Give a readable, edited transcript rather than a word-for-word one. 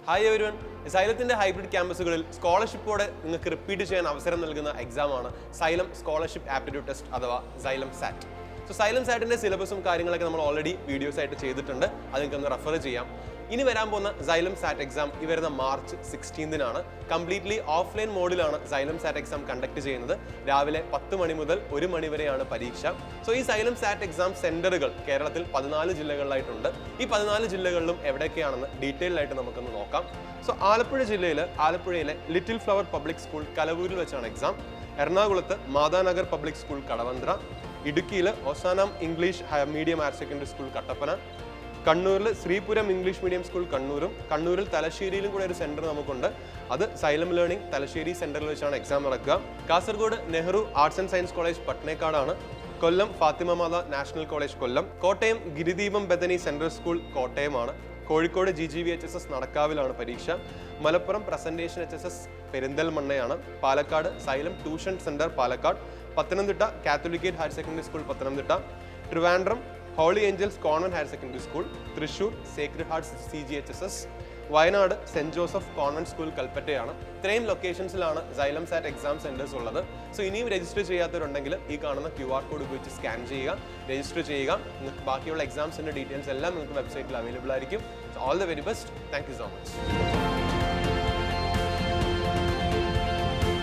Hi everyone, സൈലത്തിന്റെ hybrid ക്യാമ്പസുകളിൽ സ്കോളർഷിപ്പോടെ നിങ്ങൾക്ക് repeat ചെയ്യാൻ അവസരം നൽകുന്ന എക്സാമാണ് സൈലം സ്കോളർഷിപ്പ് ആപ്റ്റിറ്റ്യൂഡ് ടെസ്റ്റ് അഥവാ സൈലം സാറ്റ്. സൈലം സാറ്റിന്റെ സിലബസും കാര്യങ്ങളൊക്കെ നമ്മൾ ഓൾറെഡി വീഡിയോസ് ആയിട്ട് ചെയ്തിട്ടുണ്ട്, അത് നിങ്ങൾക്ക് ഒന്ന് റെഫർ ചെയ്യാം. ഇനി വരാൻ പോകുന്ന സൈലം സാറ്റ് എക്സാം ഈ വരുന്ന March 16-നാണ്. Completely offline മോഡിലാണ് xylem SAT exam conduct ചെയ്യുന്നത്. രാവിലെ 10 മണി മുതൽ 1 മണി വരെയാണ് പരീക്ഷ. ഈ സൈലം സാറ്റ് എക്സാം സെന്ററുകൾ കേരളത്തിൽ 14 ജില്ലകളിലായിട്ടുണ്ട്. ഈ 14 ജില്ലകളിലും എവിടെയൊക്കെയാണെന്ന് ഡീറ്റെയിൽ ആയിട്ട് നമുക്കൊന്ന് നോക്കാം. ആലപ്പുഴ ആലപ്പുഴയിലെ ലിറ്റിൽ ഫ്ലവർ പബ്ലിക് സ്കൂൾ കലവൂരിൽ വെച്ചാണ് എക്സാം. എറണാകുളത്ത് മാതാനഗർ പബ്ലിക് സ്കൂൾ കടവന്ത്ര, ഇടുക്കിയിൽ Ozanam English medium higher secondary school Kattappana, കണ്ണൂരിൽ ശ്രീപുരം ഇംഗ്ലീഷ് മീഡിയം സ്കൂൾ കണ്ണൂരിൽ തലശ്ശേരിയിലും കൂടെ ഒരു സെന്റർ നമുക്കുണ്ട്. അത് സൈലം ലേണിംഗ് തലശ്ശേരി സെന്ററിൽ വെച്ചാണ് എക്സാം നടക്കുക. Kasaragod Nehru arts and science college പട്നേക്കാടാണ്. Kollam Fatima Matha national college Kollam. Kottayam Girideepam Bethany central school കോട്ടയമാണ്. കോഴിക്കോട് GGVHSS നടക്കാവിലാണ് പരീക്ഷ. മലപ്പുറം പ്രസന്റേഷൻ HSS പെരിന്തൽമണ്ണയാണ്. Palakkad Xylem tuition centre Palakkad. Pathanamthitta Catholicate higher secondary school Pathanamthitta. Trivandrum holy angels convent higher secondary school. Thrissur sacred hearts CGHSS. Wayanad saint Joseph convent school കൽപ്പറ്റയാണ്. ഇത്രയും ലൊക്കേഷൻസിലാണ് Xylem SAT exam centres ഉള്ളത്. ഇനിയും register ചെയ്യാത്തവരുണ്ടെങ്കിൽ ഈ കാണുന്ന QR കോഡ് ഉപയോഗിച്ച് സ്കാൻ ചെയ്യുക, രജിസ്റ്റർ ചെയ്യുക. നിങ്ങൾക്ക് ബാക്കിയുള്ള എക്സാംസിന്റെ ഡീറ്റെയിൽസ് എല്ലാം നിങ്ങൾക്ക് വെബ്സൈറ്റിൽ അവൈലബിൾ ആയിരിക്കും. All the very best. Thank you so much.